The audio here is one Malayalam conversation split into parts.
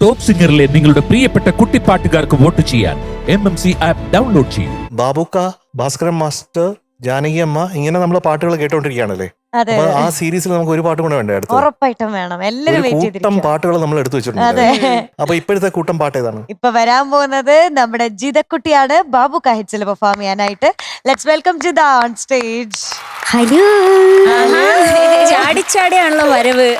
ടോപ്പ് സിംഗറിലെ നിങ്ങളുടെ പ്രിയപ്പെട്ട കുട്ടിപ്പാട്ടുകാർക്ക് വോട്ട് ചെയ്യാൻ MMC ആപ്പ് ഡൗൺലോഡ് ചെയ്യൂ. ബാബുക്ക, ഭാസ്കരൻ മാസ്റ്റർ, ജാനകി അമ്മ, ഇങ്ങനെ നമ്മൾ പാട്ടുകൾ കേട്ടോണ്ടിരിക്കുകയാണല്ലേ. അതെ അപ്പൊ ആ സീരീസിൽ നമുക്ക് ഒരു പാട്ട് കൂടെ വേണ്ടേ അടുത്ത്? ഉറപ്പായിട്ടും വേണം. എല്ലാരും ഒരു വെയിറ്റ് കൂട്ടം ചെയ്തിരിക്കും. പാട്ടുകൾ നമ്മൾ എടുത്തു വെച്ചിട്ടുണ്ട്. അതെ. അപ്പൊ ഇപ്പോഴത്തെ കൂട്ടം പാട്ട് ഏതാണ്? ഇപ്പൊ വരാൻ പോകുന്നത് നമ്മുടെ ജിതക്കുട്ടിയാണ് ബാബു കാഹിച്ചിൽ പെർഫോം ചെയ്യാനായിട്ട്. Let's welcome Jitha on stage. Hello. ചാടിച്ചാടിയാണല്ലോ വരവ്.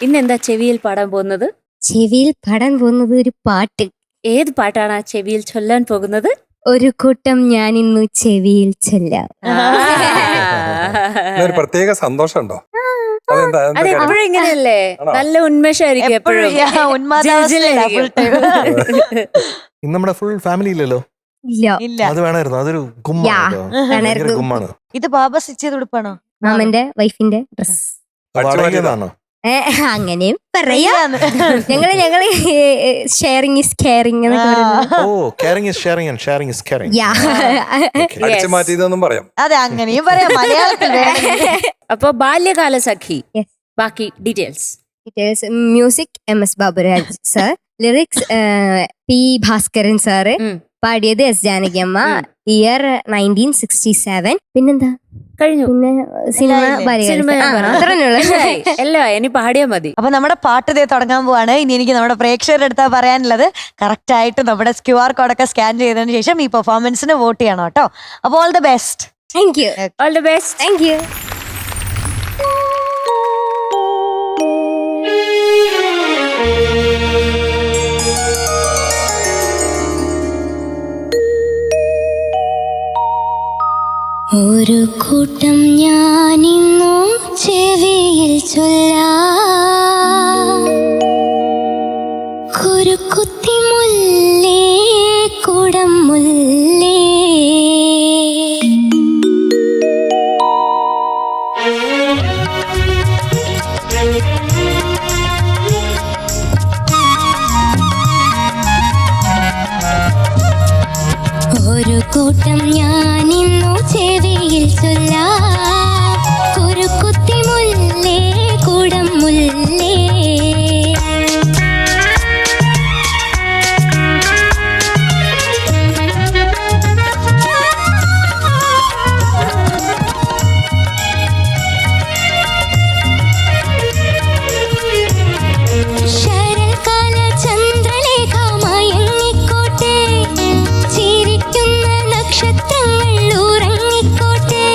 ഇന്നെന്താ ചെവിയിൽ പാടാൻ പോകുന്നത്? ചെവിയിൽ പാടാൻ പോകുന്നത് ഒരു പാട്ട്. ഏത് പാട്ടാണ് ആ ചെവിയിൽ ചൊല്ലാൻ പോകുന്നത്? ഒരു കൂട്ടം ഞാൻ ഇന്നു ചെവിയിൽ ചൊല്ലാം. ഒരു പ്രത്യേക സന്തോഷമുണ്ടോ? അതെന്താ അത് എപ്പോഴും ഇങ്ങനെയല്ലേ, നല്ല ഉന്മേഷമായിരിക്കും എപ്പോഴും. ഇന്ന് നമ്മുടെ ഫുൾ ഫാമിലി ഇല്ലല്ലോ. ഇല്ല, അത് വേണമായിരുന്നു. അതൊരു ഗുമ്മാണ്, ഗുമ്മാണ്. ഇത് ബാബ സ്റ്റിച്ച് ചെയ്ത് ഉടുപ്പാണോ? മാമന്റെ വൈഫിന്റെ ഡ്രസ്. വാടകയ്ക്കാണോ? അങ്ങനെയും പറയാ. ഞങ്ങള് ഷെയറിങ് ഇസ് കെയറിങ് എന്നൊക്കെ പറയുന്നത്. Oh, caring is sharing and sharing is caring. അടിച്ചു മാറ്റിയതെന്നും പറയാം. അതെ, അങ്ങനെയും പറയാം മലയാളത്തിൽ. അപ്പൊ ബാല്യകാല സഖി, Yes. ബാക്കി details. Music MS Baburaj sir, lyrics P Bhaskaran sir, പാടിയത് S ജാനകി അമ്മ, ഇയർ 1967. പിന്നെന്താ കഴിഞ്ഞു. പിന്നെ സിനിമ എല്ലാം ഇനി പാടിയാ മതി. അപ്പൊ നമ്മുടെ പാട്ട് ഇതേ തുടങ്ങാൻ പോവാണ്. ഇനി എനിക്ക് നമ്മുടെ പ്രേക്ഷകരുടെ അടുത്താ പറയാനുള്ളത്, കറക്റ്റ് ആയിട്ട് നമ്മുടെ QR കോഡൊക്കെ സ്കാൻ ചെയ്തതിനു ശേഷം ഈ പെർഫോമൻസിന് വോട്ട് ചെയ്യണം കേട്ടോ. അപ്പൊ all the best. Thank you. All the best. Thank you. ഒരു കൂട്ടം ഞാനിന്നു ചെവിയിൽ ചൊല്ലാം, കുരുക്കുത്തി മുല്ലേ കുടം മുല്ലേ. ഒരു കൂട്ടം ഞാനിന്നു ചെവിയിൽ ചൊല്ലാം, കുരുക്കുത്തി മുല്ലേ കുടം മുല്ലേ. ശരൽക്കാല ചന്ദ്രലേഖ മയങ്ങിക്കോട്ടെ, ചിരിക്കുന്ന നക്ഷത്രങ്ങൾ ഉറങ്ങിക്കോട്ടെ.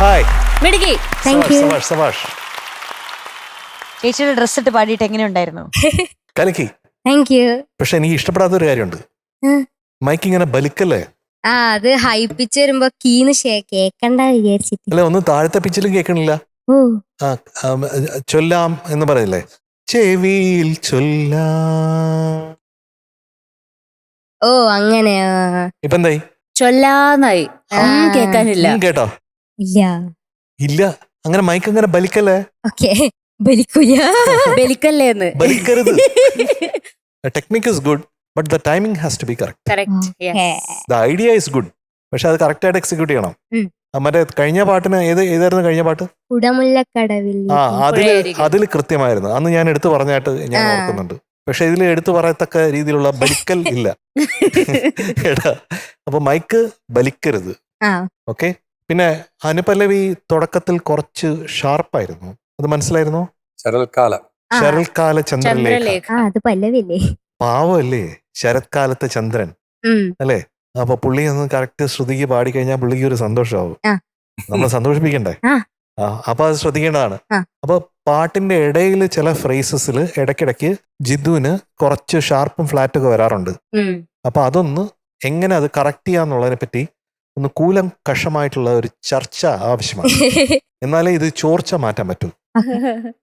ഹായ് മിടുക്കി. Thank you. സവാഷ് സവാഷ്. ചേച്ചിയുടെ ഡ്രസ് ഇട്ട് പാടിയിട്ട് എങ്ങനെ ഉണ്ടായിരുന്നു? കലക്കി. Thank you. പക്ഷെ എനിക്ക് ഇഷ്ടപ്പെടാത്ത ഒരു കാര്യമുണ്ട്. മൈക്ക് ഇങ്ങനെ ബലിക്കല്ലേ? അത് ഹൈപ്പിച്ച് വരുമ്പോ കീന്ന് കേക്കണ്ട വിചാരിച്ചിട്ട്. അല്ലെ, ഒന്ന് താഴത്തെ പിച്ചിലും കേൾക്കണില്ല. ഓ ചൊല്ലാം എന്ന് പറയില്ലേ, ചെവിയിൽ ചൊല്ലാം. ഓ അങ്ങനെ. ഇപ്പൊ എന്തായി? ചൊല്ലാന്നായി. കേക്കാനില്ല. കേട്ടോ? ഇല്ല. ഇല്ല, അങ്ങനെ മൈക്ക് അങ്ങനെ ബലിക്കല്ലേ. ഓക്കെ, ബലിക്കൂല. ബലിക്കല്ലേന്ന്. ബലിക്കരുത്. Technique is good, but the timing has to be correct. Correct. The idea is good, പക്ഷെ അത് കറക്റ്റ് ആയിട്ട് എക്സിക്യൂട്ട് ചെയ്യണം. മറ്റേ കഴിഞ്ഞ പാട്ടിന് ഏതായിരുന്നു കഴിഞ്ഞ പാട്ട്? കുടമുല്ലക്കടവിൽ. അതിൽ കൃത്യമായിരുന്നു. അന്ന് ഞാൻ എടുത്തു പറഞ്ഞായിട്ട് ഞാൻ ഓർക്കുന്നുണ്ട്. പക്ഷെ ഇതിൽ എടുത്തു പറയത്തക്ക രീതിയിലുള്ള ബലിക്കൽ ഇല്ല. കേട്ടാ? അപ്പൊ മൈക്ക് ബലിക്കരുത്. ഓക്കെ. പിന്നെ അനുപല്ലവി തുടക്കത്തിൽ കുറച്ച് ഷാർപ്പായിരുന്നു, അത് മനസ്സിലായിരുന്നോ? ശരൽക്കാല ചന്ദ്രലേഖ. അത് പല്ലവില്ലേ? പാവല്ലേ, ശരത്കാലത്തെ ചന്ദ്രൻ അല്ലേ? അപ്പൊ പുള്ളി ഒന്ന് കറക്റ്റ് ശ്രുതിക്ക് പാടിക്കഴിഞ്ഞാൽ പുള്ളിക്ക് ഒരു സന്തോഷമാവും. നമ്മൾ സന്തോഷിപ്പിക്കണ്ടേ? അപ്പൊ അത് ശ്രദ്ധിക്കേണ്ടതാണ്. അപ്പൊ പാട്ടിന്റെ ഇടയിൽ ചില ഫ്രേസസിൽ ഇടയ്ക്കിടയ്ക്ക് ജിദ്ദുവിന് കുറച്ച് ഷാർപ്പും ഫ്ലാറ്റും ഒക്കെ വരാറുണ്ട്. അപ്പൊ അതൊന്ന് എങ്ങനെ അത് കറക്റ്റ് ചെയ്യാന്നുള്ളതിനെ പറ്റി ഒന്ന് കൂലങ്കഷമായിട്ടുള്ള ഒരു ചർച്ച ആവശ്യമാണ്. എന്നാലേ ഇത് ചോർച്ച മാറ്റാൻ പറ്റൂ.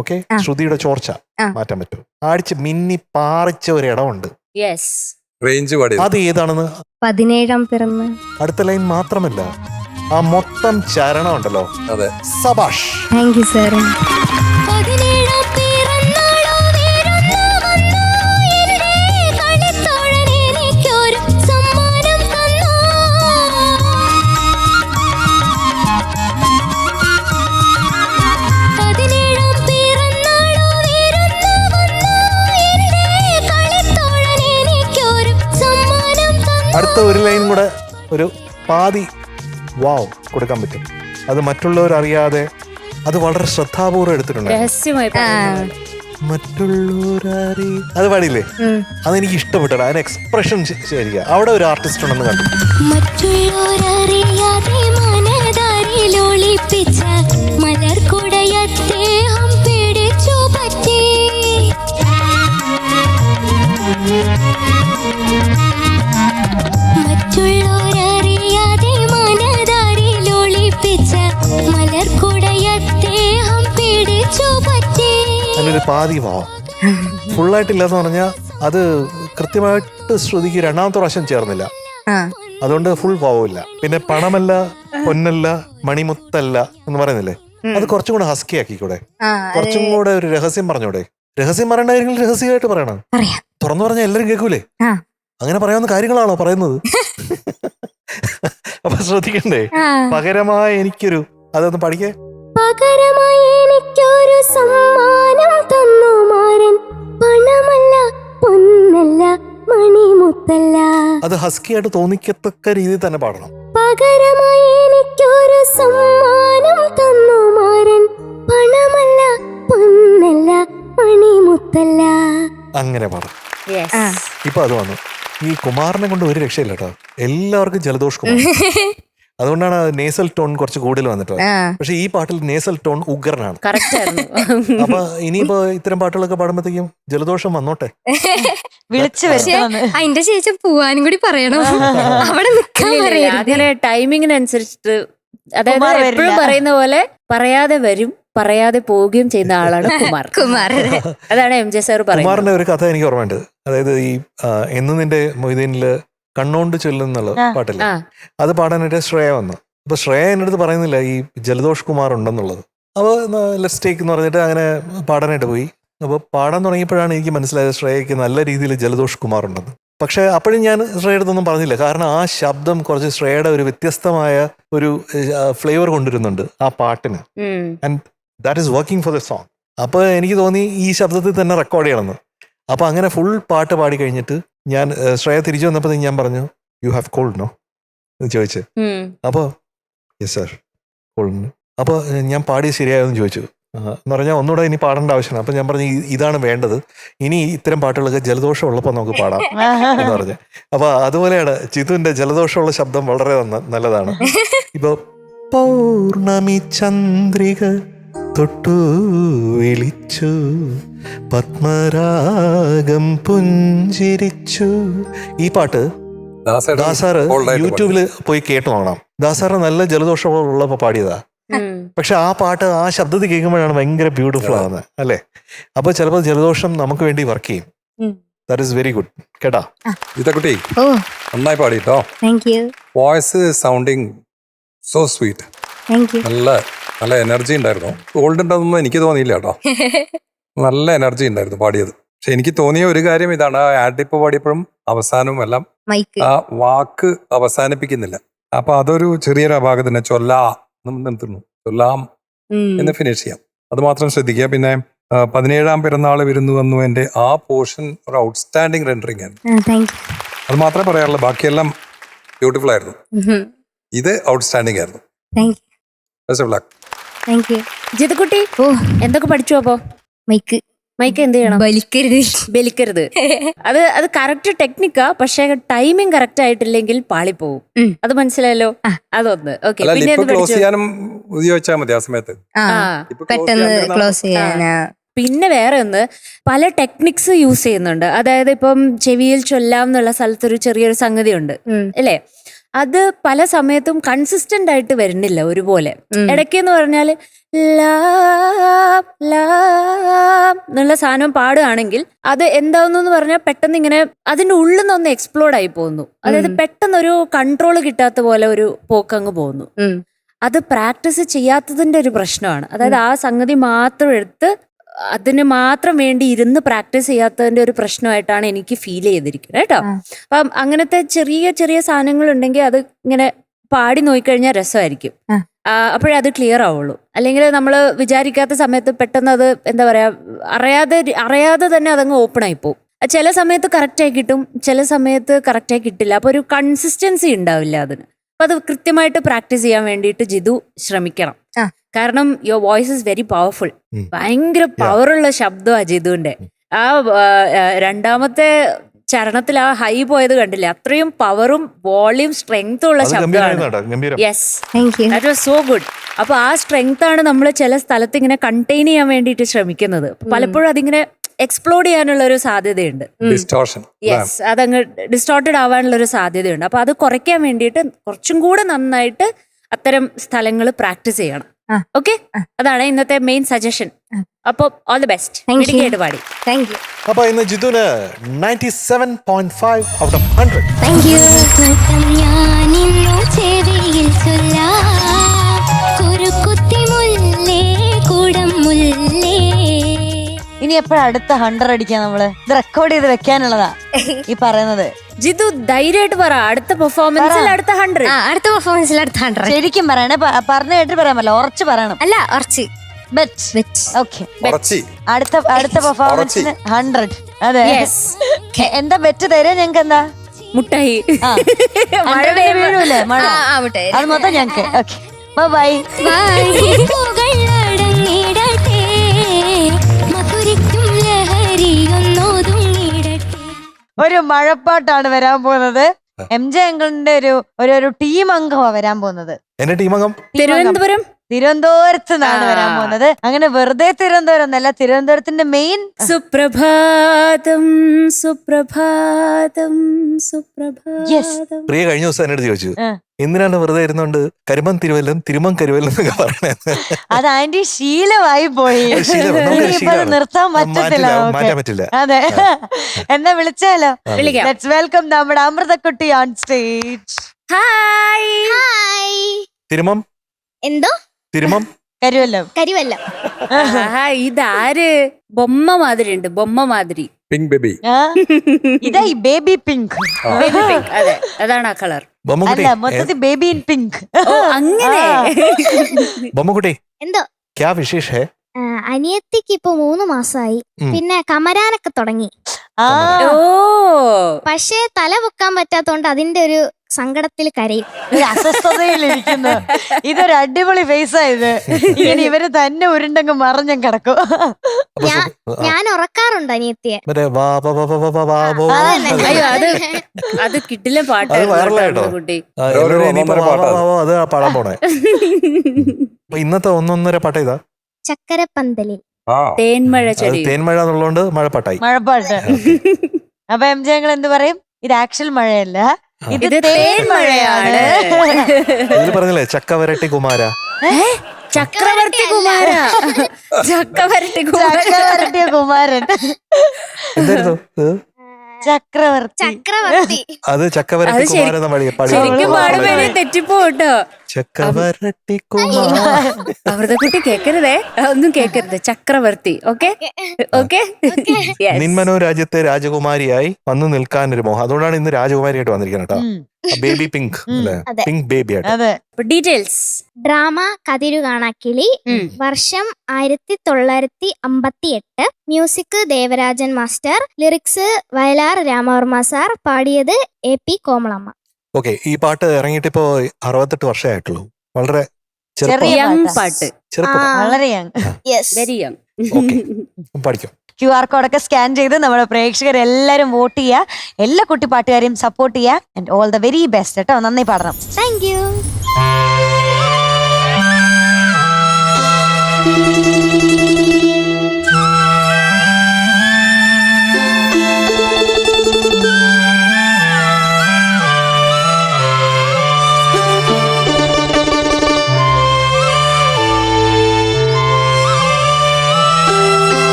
ഓക്കെ, ശ്രുതിയുടെ ചോർച്ച മാറ്റാൻ പറ്റൂ. മിന്നി പാറിച്ച ഒരു ഇടമുണ്ട്. അത് ഏതാണെന്ന് 17 പിറന്ന് അടുത്ത ലൈൻ മാത്രമല്ല, ആ മൊത്തം ചരണം ഉണ്ടല്ലോ. അതെ, സബാഷ്. Thank you sir. അടുത്ത ഒരു ലൈൻ കൂടെ ഒരു പാതി വാവ് കൊടുക്കാൻ പറ്റും. അത് മറ്റുള്ളവർ അറിയാതെ അത് വളരെ ശ്രദ്ധാപൂർവ്വം എടുത്തിട്ടുണ്ട്. രഹസ്യമായി മറ്റുള്ളവരറി അത് പാടിയില്ലേ? അതെനിക്ക് ഇഷ്ടപ്പെട്ടു. അതിന് എക്സ്പ്രഷൻ ശരിയാ. അവിടെ ഒരു ആർട്ടിസ്റ്റ് ഉണ്ടെന്ന് കണ്ടു. മറ്റുള്ളവരറിയാതെ മനതാരിലൊളിപ്പിച്ച മലർക്കുടയദ്ദേഹം പിടിച്ചു പറ്റി. മറ്റുള്ളവരറിയാതെ മനതാരിലൊളിപ്പിച്ച മലർക്കുടയദ്ദേഹം പിടിച്ചു പറ്റി. അതിനൊരു പാതി വാവ് ഫുള്ളായിട്ടില്ലെന്ന് പറഞ്ഞാൽ അത് കൃത്യമായിട്ട് ശ്രുതിക്ക് രണ്ടാമത്തെ പ്രാവശ്യം ചേർന്നില്ല. അതുകൊണ്ട് ഫുൾ വാവില്ല. പിന്നെ പണമല്ല പൊന്നല്ല മണിമുത്തല്ല എന്ന് പറയുന്നില്ലേ, അത് കുറച്ചും കൂടെ ഹസ്കി ആക്കിക്കൂടെ? കുറച്ചും കൂടെ ഒരു രഹസ്യം പറഞ്ഞൂടെ? രഹസ്യം പറയണ്ടായിരുന്നെങ്കിൽ രഹസ്യമായിട്ട് പറയണം. തുറന്നു പറഞ്ഞാൽ എല്ലാരും കേൾക്കൂലേ? അങ്ങനെ പറയാവുന്ന കാര്യങ്ങളാണോ പറയുന്നത്? അപ്പൊ ശ്രദ്ധിക്കണ്ടേ? പകരമായി എനിക്കൊരു അതൊന്ന് പഠിക്കേ. പകരമായി എനിക്കൊരു സമ്മാനം തന്നു മാരൻ, പണമല്ല പൊന്നല്ല മണിമുത്തല്ല. അത് ഹസ്കി ആയിട്ട് തോന്നിക്കത്തക്ക രീതിയിൽ തന്നെ പാടണം. പകരമായി എനിക്കൊരു സമ്മാനം തന്നു മാരൻ, പണമല്ല പൊന്നല്ല മണിമുത്തല്ല. അങ്ങനെ പാടാം. ഇപ്പൊ അത് വന്നു. ഈ കുമാറിനെ കൊണ്ട് ഒരു രക്ഷയില്ല കേട്ടോ. എല്ലാവർക്കും ജലദോഷ് കുമാർ. അതുകൊണ്ടാണ് നേസൽ ടോൺ കുറച്ച് കൂടുതൽ വന്നിട്ടുള്ളത്. പക്ഷെ ഈ പാട്ടിൽ നേസൽ ടോൺ ഉഗ്രനാണ്. അപ്പൊ ഇനിയിപ്പോ ഇത്തരം പാട്ടുകളൊക്കെ പാടുമ്പോഴത്തേക്കും ജലദോഷം വന്നോട്ടെ. വിളിച്ചു അതിന്റെ ശേഷം പോവാനും കൂടി പറയണം. അവിടെ അങ്ങനെ ടൈമിങ്ങിനനുസരിച്ചിട്ട്, അതായത് എപ്പോഴും പറയുന്ന പോലെ പറയാതെ വരും, പറയാതെ പോവുകയും ചെയ്യുന്ന ആളാണ് കുമാർ. അതാണ് MJ സാർ പറയുന്നത്. കുമാറിന്റെ ഒരു കഥ എനിക്ക് ഓർമ്മയുണ്ട്. അതായത് ഈ എന്ന് നിന്റെ മൊയ്തീനില് കണ്ണോണ്ട് ചൊല്ലുന്നുള്ള പാട്ടില്ല, അത് പാടാനായിട്ട് ശ്രേയ വന്നു. അപ്പൊ ശ്രേയ എൻ്റെ അടുത്ത് പറയുന്നില്ല ഈ ജലദോഷ് കുമാർ ഉണ്ടെന്നുള്ളത്. അപ്പോൾ ലെറ്റ്സ് ടേക്ക് എന്ന് പറഞ്ഞിട്ട് അങ്ങനെ പാടാനായിട്ട് പോയി. അപ്പോൾ പാടാൻ തുടങ്ങിയപ്പോഴാണ് എനിക്ക് മനസ്സിലായത് ശ്രേയയ്ക്ക് നല്ല രീതിയിൽ ജലദോഷ് കുമാർ ഉണ്ടെന്ന്. പക്ഷെ അപ്പോഴും ഞാൻ ശ്രേയയുടെ അടുത്തൊന്നും പറഞ്ഞില്ല. കാരണം ആ ശബ്ദം കുറച്ച് ശ്രേയയുടെ ഒരു വ്യത്യസ്തമായ ഒരു ഫ്ലേവർ കൊണ്ടുവരുന്നുണ്ട് ആ പാട്ടിന്. And that is working for the song. അപ്പോൾ എനിക്ക് തോന്നി ഈ ശബ്ദത്തിൽ തന്നെ റെക്കോർഡ് ചെയ്യണമെന്ന്. അപ്പോൾ അങ്ങനെ ഫുൾ പാട്ട് പാടി കഴിഞ്ഞിട്ട് ഞാൻ ശ്രേയ തിരിച്ചു വന്നപ്പോൾ ഞാൻ പറഞ്ഞു, യു ഹാവ് കോൾഡ് നോ എന്ന് ചോദിച്ചു. അപ്പോൾ യെസ് സാർ കോൾഡ്. അപ്പോൾ ഞാൻ പാടി ശരിയായെന്ന് ചോദിച്ചു. എന്ന് പറഞ്ഞാൽ ഒന്നുകൂടെ ഇനി പാടേണ്ട ആവശ്യമാണ്. അപ്പൊ ഞാൻ പറഞ്ഞു ഇതാണ് വേണ്ടത്, ഇനി ഇത്തരം പാട്ടുകളൊക്കെ ജലദോഷം ഉള്ളപ്പോൾ നമുക്ക് പാടാം എന്ന് പറഞ്ഞു. അപ്പൊ അതുപോലെയാണ് ജിതുവിന്റെ ജലദോഷമുള്ള ശബ്ദം വളരെ നല്ലതാണ്. ഇപ്പൊ പൗർണമി ചന്ദ്രിക തൊട്ടു വിളിച്ചു, പത്മരാഗം പുഞ്ചിരിച്ചു. ഈ പാട്ട് ദാസാറ് യൂട്യൂബിൽ പോയി കേട്ടു നോക്കണം. ദാസാറ് നല്ല ജലദോഷമുള്ളപ്പോ പാടിയതാ. പക്ഷെ ആ പാട്ട് ആ ശബ്ദത്തിൽ കേൾക്കുമ്പോഴാണ് ഭയങ്കര ബ്യൂട്ടിഫുൾ ആവുന്നത് അല്ലേ? അപ്പൊ ചിലപ്പോൾ ജലദോഷം നമുക്ക് വേണ്ടി വർക്ക് ചെയ്യും. ദാറ്റ് ഈസ് വെരി ഗുഡ് കേട്ടാ. ഇതക്കുട്ടി നന്നായി പാടിട്ടോ. Voice sounding so sweet. നല്ല നല്ല എനർജി ഉണ്ടായിരുന്നു. ഗോൾഡ് ഉണ്ടെന്നൊന്നും എനിക്ക് തോന്നിയില്ല കേട്ടോ. നല്ല എനർജി ഉണ്ടായിരുന്നു പാടിയത്. പക്ഷെ എനിക്ക് തോന്നിയ ഒരു കാര്യം ഇതാണ്, ആ ആഡിപ്പ് പാടിയപ്പോഴും അവസാനവും എല്ലാം ആ വാക്ക് അവസാനിപ്പിക്കുന്നില്ല. അപ്പൊ അതൊരു ചെറിയൊരു അപാകത്തിന് നിർത്തുന്നു, ചൊല്ലാം എന്ന് ഫിനിഷ് ചെയ്യാം. അത് മാത്രം ശ്രദ്ധിക്കുക. പിന്നെ 17ാം പിറന്നാൾ വരുന്നു വന്നു എന്റെ ആ പോർഷൻ ഒരു ഔട്ട്സ്റ്റാൻഡിങ് റെൻഡറിങ് ആയിരുന്നു. അത് മാത്രമേ പറയാറുള്ളൂ, ബാക്കിയെല്ലാം ബ്യൂട്ടിഫുൾ ആയിരുന്നു. ഇത് ഔട്ട്സ്റ്റാൻഡിങ് ആയിരുന്നു. ജിതുക്കുട്ടി എന്തൊക്കെ പഠിച്ചു? അപ്പോ മൈക്ക് എന്ത് ചെയ്യണം? ബലിക്കരുത്. അത് കറക്റ്റ് ടെക്നിക്കാ, പക്ഷെ ടൈമിംഗ് കറക്റ്റ് ആയിട്ടില്ലെങ്കിൽ പാളിപ്പോവും. അത് മനസ്സിലായല്ലോ. അതൊന്ന് ഓക്കെ. പിന്നെ ഉപയോഗിച്ചാൽ മതി ആ സമയത്ത് പെട്ടെന്ന് ക്ലോസ് ചെയ്യാനാ. പിന്നെ വേറെ ഒന്ന്, പല ടെക്നിക്സ് യൂസ് ചെയ്യുന്നുണ്ട്. അതായത് ഇപ്പം ചെവിയിൽ ചൊല്ലാം എന്നുള്ള സ്ഥലത്തൊരു ചെറിയൊരു സംഗതി ഉണ്ട് അല്ലേ? അത് പല സമയത്തും കൺസിസ്റ്റന്റ് ആയിട്ട് വരുന്നില്ല ഒരുപോലെ. ഇടയ്ക്കെന്ന് പറഞ്ഞാൽ എന്നുള്ള സാധനം പാടുകയാണെങ്കിൽ അത് എന്താവുന്നു പറഞ്ഞാൽ പെട്ടെന്ന് ഇങ്ങനെ അതിന്റെ ഉള്ളിൽ നിന്നൊന്ന് എക്സ്പ്ലോഡ് ആയി പോകുന്നു. അതായത് പെട്ടെന്ന് ഒരു കൺട്രോൾ കിട്ടാത്ത പോലെ ഒരു പോക്കങ്ങ് പോകുന്നു. അത് പ്രാക്ടീസ് ചെയ്യാത്തതിന്റെ ഒരു പ്രശ്നമാണ്. അതായത് ആ സംഗതി മാത്രം എടുത്ത് അതിന് മാത്രം വേണ്ടി ഇരുന്ന് പ്രാക്ടീസ് ചെയ്യാത്തതിന്റെ ഒരു പ്രശ്നമായിട്ടാണ് എനിക്ക് ഫീൽ ചെയ്തിരിക്കുന്നത് കേട്ടോ. അപ്പം അങ്ങനത്തെ ചെറിയ ചെറിയ സാധനങ്ങൾ ഉണ്ടെങ്കിൽ അത് ഇങ്ങനെ പാടി നോക്കിക്കഴിഞ്ഞാൽ രസമായിരിക്കും. അപ്പോഴേ അത് ക്ലിയർ ആവുള്ളൂ. അല്ലെങ്കിൽ നമ്മൾ വിചാരിക്കാത്ത സമയത്ത് പെട്ടെന്ന് അത് എന്താ പറയാ അറിയാതെ തന്നെ അതങ്ങ് ഓപ്പൺ ആയി പോകും. ചില സമയത്ത് കറക്റ്റായി കിട്ടും, ചില സമയത്ത് കറക്റ്റായി കിട്ടില്ല. അപ്പൊ ഒരു കൺസിസ്റ്റൻസി ഉണ്ടാവില്ല അതിന്. അപ്പൊ അത് കൃത്യമായിട്ട് പ്രാക്ടീസ് ചെയ്യാൻ വേണ്ടിയിട്ട് ജിതു ശ്രമിക്കണം. കാരണം your voice is very powerful. ഭയങ്കര പവറുള്ള ശബ്ദമാണ് ജിതുവിന്റെ. ആ രണ്ടാമത്തെ ചരണത്തിൽ ആ ഹൈ പോയത് കണ്ടില്ലേ? അത്രയും പവറും വോളിയം സ്ട്രെങ്ത്തും ഉള്ള ശബ്ദമാണ്. Yes, that was so good. അപ്പൊ ആ സ്ട്രെങ്ത് ആണ് നമ്മൾ ചില സ്ഥലത്ത് ഇങ്ങനെ കണ്ടെയ്ൻ ചെയ്യാൻ വേണ്ടിയിട്ട് ശ്രമിക്കുന്നത്. പലപ്പോഴും അതിങ്ങനെ എക്സ്പ്ലോഡ് ചെയ്യാനുള്ള ഒരു സാധ്യതയുണ്ട്. യെസ്, അതങ്ങ് ഡിസ്റ്റോർട്ടഡ് ആവാനുള്ള ഒരു സാധ്യതയുണ്ട്. അപ്പൊ അത് കുറയ്ക്കാൻ വേണ്ടിയിട്ട് കുറച്ചും കൂടെ നന്നായിട്ട് അത്തരം സ്ഥലങ്ങൾ പ്രാക്ടീസ് ചെയ്യണം. ഓക്കെ, അതാണ് ഇന്നത്തെ മെയിൻ സജഷൻ. അപ്പൊ ഓൾ ദി ബെസ്റ്റ്. കേട്ട് പാടി. Thank you. അപ്പൊ ഇന്ന് ജിതുന് 97.5 out of 100. Thank U. ഇനി എപ്പോഴാ അടുത്ത 100 അടിക്കാൻ? നമ്മള് ഇത് റെക്കോർഡ് ചെയ്ത് വെക്കാനുള്ളതാ ഈ പറയുന്നത്. ജിതു ധൈര്യമായിട്ട് പറ, അടുത്ത പെർഫോമൻസിൽ അടുത്ത 100. അടുത്ത പെർഫോമൻസിൽ അടുത്ത 100. ശരിക്കും പറയണേ, പറഞ്ഞു കേട്ടിട്ട് പറയാൻ പറ്റില്ല, ഉറച്ചു പറയണം. അല്ല, ഉറച്ച്. ഓക്കെ, അടുത്ത പെർഫോമൻസിന് 100. അതെ, എന്താ ബെറ്റ് തരാ ഞങ്ങക്ക്? എന്താ മുട്ടായി? മഴ വീഴൂലേ? മഴ അത് മൊത്തം ഞങ്ങക്ക്. Okay, bye. ഒരു മഴപ്പാട്ടാണ് വരാൻ പോകുന്നത്. MJ അങ്കിളിന്റെ ഒരു ടീം അംഗമാണ് വരാൻ പോകുന്നത്. എന്റെ ടീം അംഗം തിരുവനന്തപുരത്ത് നിന്നാണ് വരാൻ പോകുന്നത്. അങ്ങനെ വെറുതെ തിരുവനന്തപുരം എന്നല്ല, തിരുവനന്തപുരത്തിന്റെ മെയിൻ. സുപ്രഭാതം സുപ്രഭാതം സുപ്രഭാതം. പ്രിയ കഴിഞ്ഞ ദിവസം എന്നോട് ചോദിച്ചു, എന്തിനാണ് വെറുതെ ഇരുന്നോണ്ട് കരിമം തിരുവല്ലം തിരുമം കരുവല്ലം എന്നൊക്കെ പറഞ്ഞത്. അത് ആന്റി ശീലമായി പോയി, നിർത്താൻ പറ്റത്തില്ല, മാറ്റാൻ പറ്റില്ല. അതെ, എന്നാ വിളിച്ചാലോ? ലെറ്റ്സ് വെൽക്കം നമ്മുടെ അമൃതക്കുട്ടി ഓൺ സ്റ്റേജ്. ഹായ്. തിരുമം എന്തോ തിരുമം കരിവല്ലം. ഇതാര്? ബൊമ്മ മാതിരി ഉണ്ട്, ബൊമ്മ മാതിരി. Pink baby. ഇതാ ഈ ബേബി പിങ്ക്. അതെ, അതാണ് ആ കളർ. അല്ല, മൊത്തത്തിൽ ബേബി ഇൻ പിങ്ക്. അങ്ങനെ. ബൊമ്മക്കുട്ടി, എന്തോ ക്യാ വിശേഷ ഹൈ? അനിയത്തിക്ക് ഇപ്പൊ 3 മാസമായി. പിന്നെ കമരാനൊക്കെ തുടങ്ങി. പക്ഷേ തല പൊക്കാൻ പറ്റാത്തോണ്ട് അതിന്റെ ഒരു സങ്കടത്തിൽ കരയും. ഒരു അസ്വസ്ഥതയിലിരിക്കുന്നു. ഇതൊരു അടിപൊളി ഫേസാ ഇത്. ഇങ്ങനെ ഇവര് തന്നെ ഉരുണ്ടങ്ങ് മറിഞ്ഞും കിടക്കും. അപ്പൊ ഞാൻ- ഞാൻ ഉറക്കാറുണ്ട് അനിയത്തിയെ. മറ്റേ വാ വാ വാ വാ വാ വാ വാ ബോ. അയ്യോ അത് കിട്ടില്ല അത് viral-ആയിട്ടോ. പാട്ടായിരുന്നു കുട്ടി. ആ, എല്ലാവരും ഇനിയിപ്പോ ഒന്നൊന്നര വാ വാ പാട്ടാ വാ വാ അത് പാടാൻ പോണേ. അപ്പൊ ഇന്നത്തെ ഒന്നൊന്നര പാട്ട ഇതാ. ചക്കരപ്പന്തലിൽ. ആ തേന്മഴ അത് ചെടി. തേന്മഴ എന്നുള്ളതുകൊണ്ട് മഴപ്പാട്ടായി. മഴപ്പാട്ട്. അപ്പൊ MJ ഞങ്ങൾ എന്ത് പറയും? ഇത് ആക്ച്വൽ മഴയല്ല, ഇത് ഇത് തേന്മഴയാണ്. ഇതിൽ പറഞ്ഞില്ലേ ചക്ക വരട്ടി കുമാര. ചക്രവർത്തി കുമാര. ചക്രവർത്തി കുമാര. ചക്രവർത്തിയ കുമാരൻ. എന്തായിരുന്നു ഇത്? ചക്രവർത്തി. ചക്രവർത്തി. അത് ചക്കവരട്ടി അത് ശരി- കുമാര എന്ന് ശരിക്കും പാടുമ്പോ തെറ്റിപ്പോ കേട്ടോ. ചക്കവരട്ടി കുമാര. അമൃതക്കുട്ടി കേക്കരുതേ, ഒന്നും കേക്കരുത്. ചക്രവർത്തി. Okay okay. നിന്മനോ രാജ്യത്തെ രാജകുമാരിയായി വന്നു നിൽക്കാൻ ഒരു മോഹം. അതുകൊണ്ടാണ് ഇന്ന് രാജകുമാരിയായിട്ട് വന്നിരിക്കുന്നത് കേട്ടോ. ഉം, ബേബി പിങ്ക് അല്ലേ? അതെ. പിങ്ക് ബേബി ആയിട്ട്. അതെ. ഡീറ്റെയിൽസ്. ഡ്രാമ കതിരു കാണാക്കിളി. വർഷം 1958. Music Devarajan master. Lyrics Vayalar Ramavarma sir. പാടിയത് AP കോമളമ്മ. ഓക്കെ, ഈ പാട്ട് ഇറങ്ങിയിട്ട് ഇപ്പോ 68 വർഷമായിട്ടുള്ളൂ. വളരെ ചെറിയ യങ് പാട്ടാ. പാട്ട്. ചെറുപ്പം. വളരെ young. Very young. Okay. പഠിക്കും. QR കോഡൊക്കെ സ്കാൻ ചെയ്ത് നമ്മുടെ പ്രേക്ഷകർ എല്ലാരും വോട്ട് ചെയ്യുക. എല്ലാ കുട്ടി പാട്ടുകാരെയും സപ്പോർട്ട് ചെയ്യുക. And all the very best കേട്ടോ. നന്നായി പാടണം. Thank you.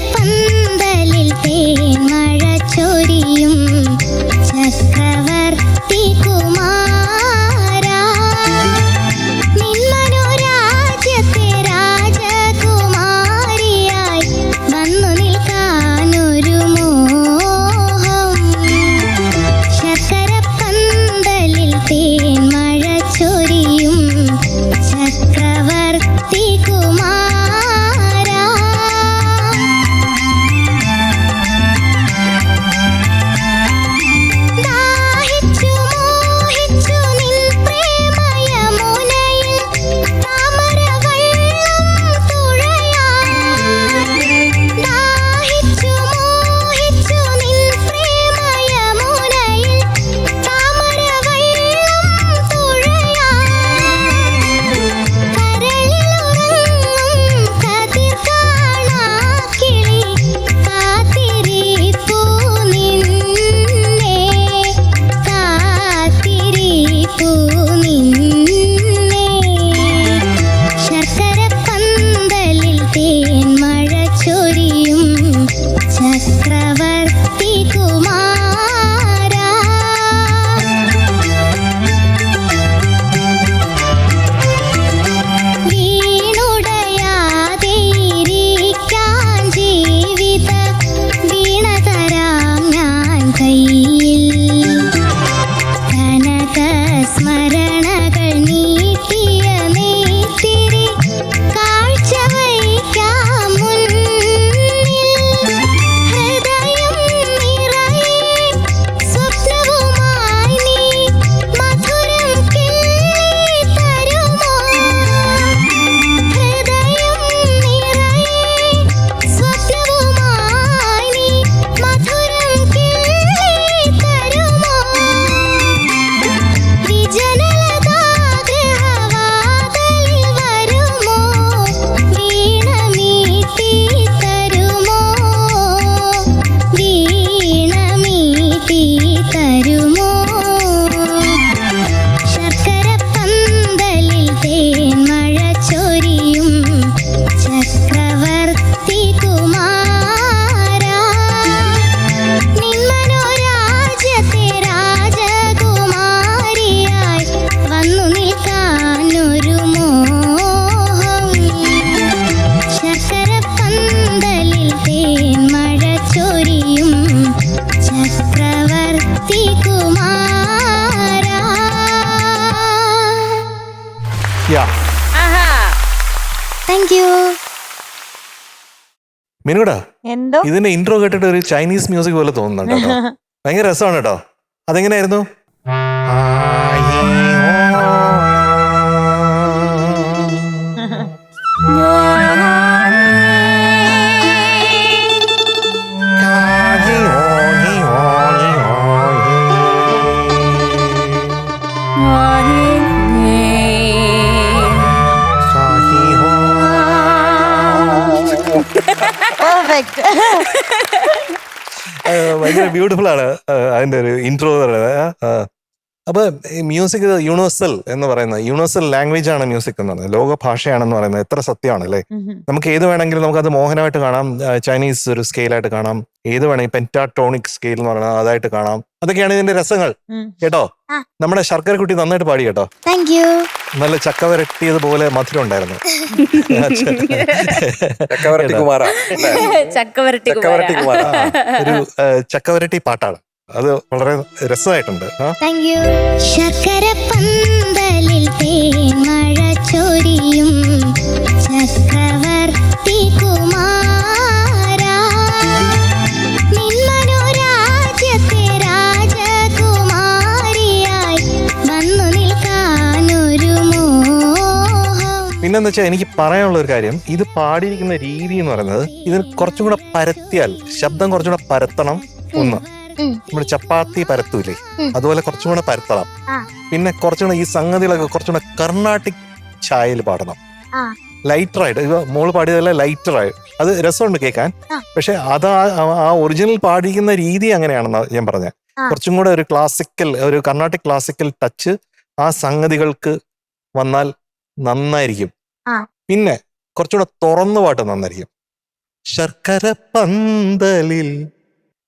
ശർക്കരപ്പന്തലിൽ തേന്മഴ ചൊരിയും ചക്രവർത്തി കുമാരാ. നിന്മനോരാജ്യത്തെ രാജകുമാരിയായി വന്നു നിൽക്കാനൊരു മോഹം. ശർക്കരപ്പന്തലിൽ തേന്മഴ ചൊരിയും ചക്രവർത്തി കുമാരാ. ദാഹിച്ചു മോഹിച്ചു നിൻ പ്രേമയമുനയിൽ താമരവെള്ളം തുഴയാൻ. ദാഹിച്ചു മോഹിച്ചു നിൻ പ്രേമയമുനയിൽ താമരവെള്ളം തുഴയാൻ. കരളിലുറങ്ങും കതിർ കാണാക്കിളി കാത്തിരിപ്പൂ നിന്നെ. കാത്തിരിപ്പൂ നിന്നെ. ശർക്കരപ്പന്തലിൽ തേന്മഴ ചൊരിയും ചക്രവർത്തി കുമാരാ. വീണുടയാതെ ഇരിക്കാൻ ജീവിത വീണ തരാം ഞാൻ കയ്യിൽ. കനക സ്മരണകൾ നീട്ടിയ നെയ്ത്തിരി കാഴ്ച വയ്ക്കാം മുന്നിൽ. ഹൃദയം നിറയെ സ്വപ്നവുമായി നീ മധുരം കിള്ളി തരുമോ. ഹൃദയം നിറയെ സ്വപ്നവുമായി നീ മധുരം കിള്ളി തരുമോ. വിജനലതാഗ്രഹവാതിലിൽ വരുമോ. വീണ മീട്ടി തരുമോ. വീണ മീട്ടി തരുമോ. ശർക്കരപ്പന്തലിൽ തേന്മഴ ചൊരിയും ചക്രവർത്തി കുമാരാ. നിന്മനോരാജ്യത്തെ രാജകുമാരിയായി വന്നു നിൽക്കാനൊരു മോഹം. ശർക്കരപ്പന്തലിൽ തേന്മഴ ചൊരിയും ചക്രവർത്തി കുമാരാ. Yeah. ആഹാ. Thank you. മിനുടാ എന്തോ ഇതിന്റെ ഇൻട്രോ കേട്ടിട്ട് ഒരു ചൈനീസ് മ്യൂസിക് പോലെ തോന്നുന്നുണ്ട് കേട്ടോ. ഭയങ്കര രസമാണ് കേട്ടോ. അതെങ്ങനെയായിരുന്നു? പെർഫെക്റ്റ്. ഭയങ്കര ബ്യൂട്ടിഫുൾ ആണ് അതിന്റെ ഒരു ഇൻട്രോ എന്ന് പറയുന്നത്. അപ്പൊ മ്യൂസിക് യൂണിവേഴ്സൽ എന്ന് പറയുന്നത്, യൂണിവേഴ്സൽ ലാംഗ്വേജ് ആണ് മ്യൂസിക് എന്ന് പറയുന്നത്, ലോക ഭാഷയാണെന്ന് പറയുന്നത് എത്ര സത്യമാണ് അല്ലേ? നമുക്ക് ഏത് വേണമെങ്കിലും നമുക്കത് മോഹനമായിട്ട് കാണാം, ചൈനീസ് ഒരു സ്കെയിലായിട്ട് കാണാം, ഏത് വേണമെങ്കിൽ പെന്റാടോണിക് സ്കെയിൽ എന്ന് പറയുന്നത് അതായിട്ട് കാണാം. അതൊക്കെയാണ് ഇതിന്റെ രസങ്ങൾ കേട്ടോ. നമ്മുടെ ശർക്കര കുട്ടി നന്നായിട്ട് പാടി കേട്ടോ. Thank you. നല്ല ചക്ക വരട്ടിയതുപോലെ മധുരം ഉണ്ടായിരുന്നു. ചക്കവരട്ടി കുമാര ചക്കവരട്ടി ചക്കവരട്ടി കുമാര ഒരു ചക്കവരട്ടി പാട്ടാണ് അത്. വളരെ രസമായിട്ടുണ്ട്. Thank you. ശർക്കര പന്തലിൽ തേൻമഴ ചൊരിയും ചക്രവർത്തി കുമാരാ, നിന്മനോരാജ്യത്തെ രാജകുമാരിയായി വന്നു നിൽക്കാനൊരു മോഹം. പിന്നെന്താ വെച്ചാൽ എനിക്ക് പറയാനുള്ള ഒരു കാര്യം, ഇത് പാടിയിരിക്കുന്ന രീതി എന്ന് പറയുന്നത് ഇതിന് കുറച്ചും കൂടെ പരത്തിയാൽ, ശബ്ദം കുറച്ചും കൂടെ പരത്തണം. ഒന്ന് നമ്മുടെ ചപ്പാത്തി പരത്തൂലേ, അതുപോലെ കുറച്ചും കൂടെ പരത്തണം. പിന്നെ കുറച്ചും കൂടെ ഈ സംഗതികളൊക്കെ കുറച്ചും കൂടെ കർണാട്ടിക് ഛായയിൽ പാടണം. ലൈറ്ററായിട്ട്, ഇത് മോള് പാടിയതല്ല, ലൈറ്ററായി. അത് രസമുണ്ട് കേൾക്കാൻ. പക്ഷെ അത് ആ ഒറിജിനൽ പാടിക്കുന്ന രീതി അങ്ങനെയാണെന്ന് ഞാൻ പറഞ്ഞത്. കുറച്ചും കൂടെ ഒരു ക്ലാസിക്കൽ, ഒരു കർണാട്ടിക് ക്ലാസിക്കൽ ടച്ച് ആ സംഗതികൾക്ക് വന്നാൽ നന്നായിരിക്കും. പിന്നെ കുറച്ചുകൂടെ തുറന്നു പാട്ട് നന്നായിരിക്കും. ശർക്കര പന്തലിൽ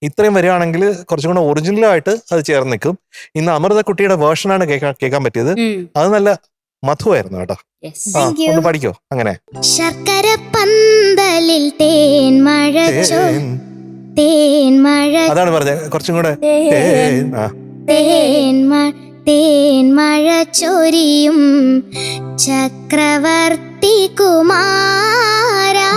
ഇത്രയും വരികയാണെങ്കിൽ കുറച്ചും കൂടെ ഒറിജിനലായിട്ട് അത് ചേർന്ന് നിൽക്കും. ഇന്ന് അമൃത കുട്ടിയുടെ വേർഷനാണ് കേൾക്കാൻ പറ്റിയത്. അത് നല്ല മധുവായിരുന്നു കേട്ടോ. ഒന്ന് പഠിക്കോ അങ്ങനെ. ശർക്കര പന്തലിൽ തേൻമഴ അതാണ് പറഞ്ഞത്, കുറച്ചും കൂടെ തേൻമഴ ചൊരിയും ചക്രവർത്തി കുമാരാ,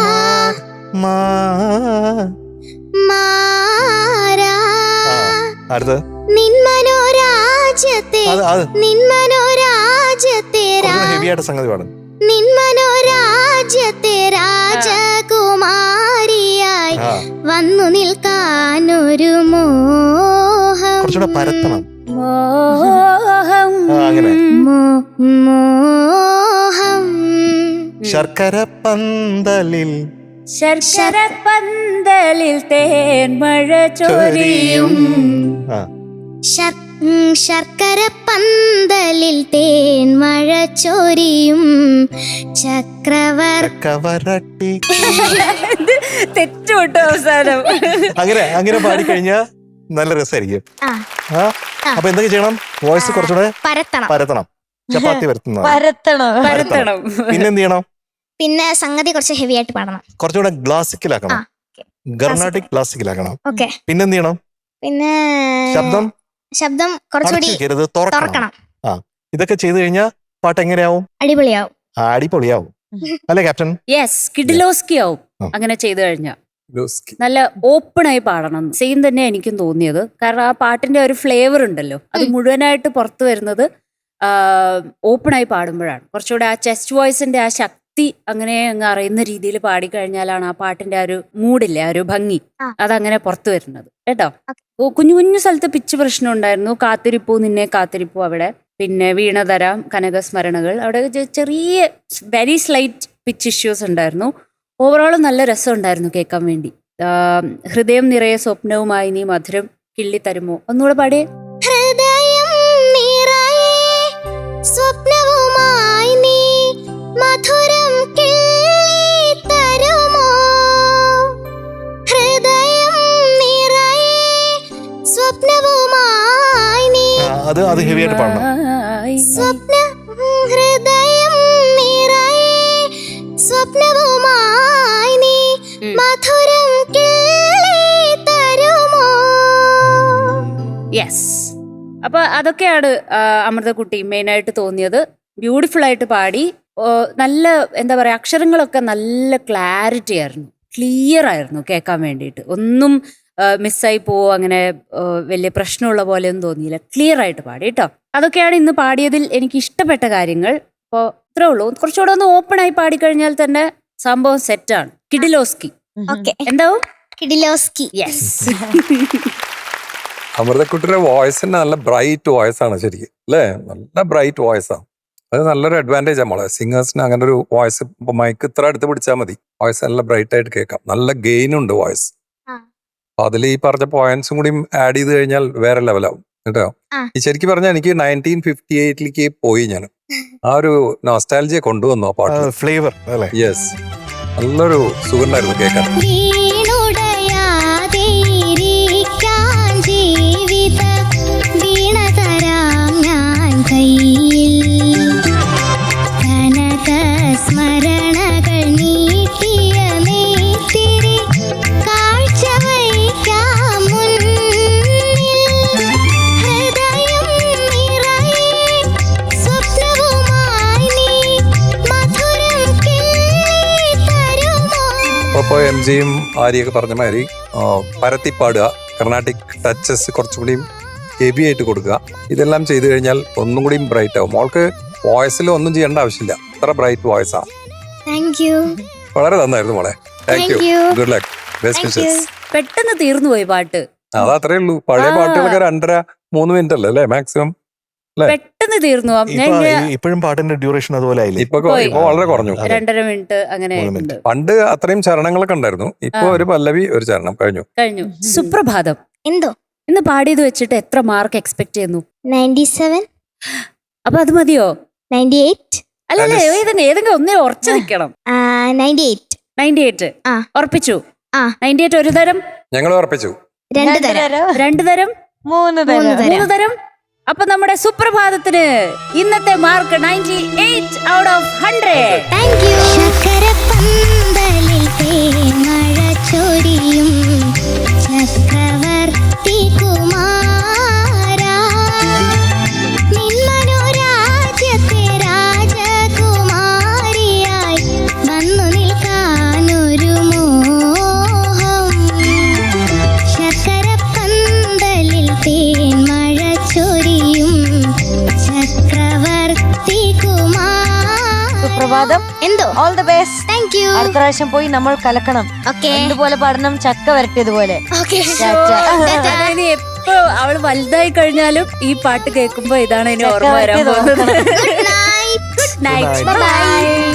നിന്മനോരാജ്യത്തെ സംഗതി പാടും. നിന്മനോരാജ്യത്തെ രാജകുമാരിയായി വന്നു നിൽക്കാനൊരു മോഹം. കുറച്ചുകൂടെ പരത്തണം. മോഹം അങ്ങനെ. മോഹം. ശർക്കര പന്തലിൽ ശർക്കര പന്തലിൽ തേൻമഴ ചൊരിയും. ശർക്കര പന്തലിൽ തേൻമഴ ചൊരിയും ചക്രവർത്തി. തെറ്റുവിട്ടോ അവസാനം. അങ്ങനെ പാടിക്കഴിഞ്ഞാ നല്ല രസമായിരിക്കും. അപ്പൊ എന്തൊക്കെ ചെയ്യണം? വോയിസ് കുറച്ചുകൂടെ പരത്തണം. ചപ്പാത്തി പരത്തണം. പിന്നെന്ത് ചെയ്യണം? പിന്നെ സംഗതി കുറച്ച് ഹെവി ആയിട്ട് പാടണം. കുറച്ചുകൂടെ ക്ലാസിക്കലാക്കണം, കർണാട്ടിക് ക്ലാസിക്കലാക്കണം. പിന്നെന്ത് ചെയ്യണം? പിന്നെ ശബ്ദം കുറച്ചുകൂടി തുറക്കണം. ഇതൊക്കെ ചെയ്തു കഴിഞ്ഞാൽ പാട്ട് എങ്ങനെയാവും? അടിപൊളിയാവും അല്ലെ ക്യാപ്റ്റൻ? യെസ്, കിഡിലോസ്കി ആവും അങ്ങനെ ചെയ്തു കഴിഞ്ഞാൽ. നല്ല ഓപ്പൺ ആയി പാടണം. സെയിം തന്നെ എനിക്കും തോന്നിയത്. കാരണം ആ പാട്ടിന്റെ ഒരു ഫ്ലേവർ ഉണ്ടല്ലോ, അത് മുഴുവനായിട്ട് പുറത്തു വരുന്നത് ഓപ്പൺ ആയി പാടുമ്പോഴാണ്. കുറച്ചുകൂടെ ആ ചെസ്റ്റ് വോയിസിന്റെ ആ ശക്തി അങ്ങനെ അങ്ങ് അറിയുന്ന രീതിയിൽ പാടിക്കഴിഞ്ഞാലാണ് ആ പാട്ടിന്റെ ആ ഒരു മൂഡില്ലേ, ആ ഒരു ഭംഗി അതങ്ങനെ പുറത്തു വരുന്നത് കേട്ടോ. കുഞ്ഞു കുഞ്ഞു സ്ഥലത്ത് പിച്ച് പ്രശ്നം ഉണ്ടായിരുന്നു. കാത്തിരിപ്പൂ നിന്നെ കാത്തിരിപ്പൂ അവിടെ, പിന്നെ വീണതരാം, കനകസ്മരണകൾ, അവിടെ ചെറിയ വെരി സ്ലൈറ്റ് പിച്ച് ഇഷ്യൂസ് ഉണ്ടായിരുന്നു. ഓവറോൾ നല്ല രസം ഉണ്ടായിരുന്നു കേൾക്കാൻ വേണ്ടി. ഹൃദയം നിറയെ സ്വപ്നവുമായി നീ മധുരം കിള്ളി തരുമോ, ഒന്നുകൂടെ പാടിയേ. ഹൃദയം നിറയെ സ്വപ്നവുമായി നീ മധുരം കിള്ളി തരുമോ, ഹൃദയം നിറയെ സ്വപ്നവുമായി നീ. അത് ഹെവി ആയിട്ട് പാടണം. ഹൃദയം നിറയെ സ്വപ്നവുമായി നീ മധുരം കിള്ളി തരുമോ. യെസ്, അപ്പൊ അതൊക്കെയാണ് അമൃതക്കുട്ടി മെയിനായിട്ട് തോന്നിയത്. ബ്യൂട്ടിഫുൾ ആയിട്ട് പാടി. നല്ല എന്താ പറയാ, അക്ഷരങ്ങളൊക്കെ നല്ല ക്ലാരിറ്റി ആയിരുന്നു, ക്ലിയർ ആയിരുന്നു കേൾക്കാൻ വേണ്ടിയിട്ട്. ഒന്നും മിസ്സായി പോവോ അങ്ങനെ വലിയ പ്രശ്നമുള്ള പോലെയൊന്നും തോന്നിയില്ല. ക്ലിയർ ആയിട്ട് പാടി കേട്ടോ. അതൊക്കെയാണ് ഇന്ന് പാടിയതിൽ എനിക്ക് ഇഷ്ടപ്പെട്ട കാര്യങ്ങൾ. അപ്പോൾ ഇത്രേ ഉള്ളൂ. കുറച്ചുകൂടെ ഒന്ന് ഓപ്പൺ ആയി പാടിക്കഴിഞ്ഞാൽ തന്നെ സംഭവം സെറ്റാണ്. കിഡിലോസ്കി. ഓക്കെ, എന്താവും? കിഡിലോസ്കി. യെസ്. അമൃതക്കുട്ടിയുടെ വോയിസ് തന്നെ നല്ല ബ്രൈറ്റ് വോയിസ് ആണ് ശരിക്കും അല്ലേ? നല്ല ബ്രൈറ്റ് വോയിസ് ആണ്. അത് നല്ലൊരു അഡ്വാൻറ്റേജ് ആണ് മോളെ. സിംഗേഴ്സിന് അങ്ങനെ ഒരു വോയിസ് ഇപ്പൊ മൈക്ക് ഇത്ര അടുത്ത് പിടിച്ചാൽ മതി, വോയിസ് നല്ല ബ്രൈറ്റ് ആയിട്ട് കേൾക്കാം. നല്ല ഗെയിൻ ഉണ്ട് വോയിസ്. അപ്പൊ അതിൽ ഈ പറഞ്ഞ പോയിന്റ്സും കൂടി ആഡ് ചെയ്ത് കഴിഞ്ഞാൽ വേറെ ലെവലാവും കേട്ടോ. ഈ ശരിക്കും പറഞ്ഞാൽ എനിക്ക് 1958ലേക്ക് പോയി ഞാൻ. ആ ഒരു നോസ്റ്റാൾജിയ കൊണ്ടുവന്നു ആ പാട്ട്. ഫ്ലേവർ അല്ലേ? യെസ്, നല്ലൊരു സുഖമുണ്ടായിരുന്നു കേൾക്കാൻ. വീണുടയാതെയിരിക്കാൻ ജീവിത വീണ തരാം ഞാൻ കയ്യിൽ. കനക സ്മരണകൾ നീട്ടിയ നെയ്ത്തിരി കാഴ്ച വയ്ക്കാം മുന്നിൽ. ഹൃദയം നിറയെ സ്വപ്നവുമായി നീ മധുരം കിള്ളി തരുമോ? അപ്പൊ MGയും ആര്യയൊക്കെ പറഞ്ഞ മാതിരി പരത്തി പാടുക, കർണാട്ടിക് ടച്ചസ് കുറച്ചുകൂടി ഹെവി ആയിട്ട് കൊടുക്കുക. ഇതെല്ലാം ചെയ്തു കഴിഞ്ഞാൽ ഒന്നും കൂടി ബ്രൈറ്റ് ആവും. മോൾക്ക് വോയിസിൽ ഒന്നും ചെയ്യേണ്ട ആവശ്യമില്ല, അത്ര ബ്രൈറ്റ് വോയിസ് ആണ്. Thank you. വളരെ നന്നായിരുന്നു മോളെ. Thank you. Thank you. Good luck. Best wishes. പെട്ടെന്ന് തീർന്നു പോയി പാട്ട്. അതത്രേ ഉള്ളൂ. പഴയ പാട്ടുകളൊക്കെ 2.5-3 മിനിറ്റ് അല്ലേ മാക്സിമം? പെട്ടെന്ന് തീർന്നു. ഇപ്പോഴും പാട്ടിന്റെ ഡ്യൂറേഷൻ അതുപോലെ ആയില്ലേ? ഇപ്പൊ വളരെ കുറഞ്ഞു. 2.5 മിനിറ്റ് അങ്ങനെ ഉണ്ട്. പണ്ട് അത്രയും ചരണങ്ങളൊക്കെ ഉണ്ടായിരുന്നു. ഇപ്പൊ ഒരു പല്ലവി ഒരു ചരണം കഴിഞ്ഞു. സുപ്രഭാതം. എന്തോ ഇന്ന് പാടിയത് വെച്ചിട്ട് എത്ര മാർക്ക് എക്സ്പെക്ട് ചെയ്യുന്നു? 97, അപ്പൊ അത് മതിയോ? 98, അല്ലല്ലേ, ഏതെങ്കിലും ഒന്നേ ഉറച്ചു നിൽക്കണം. 98. 98 ആ. ഉറപ്പിച്ചു. ആ. 98 ഒരു തരം, ഞങ്ങൾ ഉറപ്പിച്ചു. 2 തരം, 2 തരം, 3 തരം, 3 തരം. അപ്പൊ നമ്മുടെ സുപ്രഭാതത്തിന് ഇന്നത്തെ mark 98 out of 100. Thank you. ശർക്കരപ്പന്തലിൽ തേൻമഴ ചൊരിയും ചക്രവർത്തി കുമാരാ, നിന്മനോരാജ്യത്തെ രാജകുമാരിയായി വന്നു നിൽക്കാനൊരു മോഹം. ശർക്കരപ്പന്തലിൽ തേൻമഴ ചൊരിയും ചക്രവർത്തി കുമാരാ. സുപ്രഭാതം. എന്തോ all the best. Thank you. അടുത്ത പ്രാവശ്യം പോയി നമ്മൾ കലക്കണം. ഓക്കെ, എന്തുപോലെ പാടണം? ചക്ക വരട്ടിയതുപോലെ. ഓക്കെ. ഇനി എപ്പോ അവള് വലുതായി കഴിഞ്ഞാലും ഈ പാട്ട് കേൾക്കുമ്പോ ഇതാണ് ഇനി ചക്ക ഓർമ്മ വരാൻ വരട്ടിയത് പോകുന്നത്. ഓർക്കണം. Good night. Good night. Good night. Bye.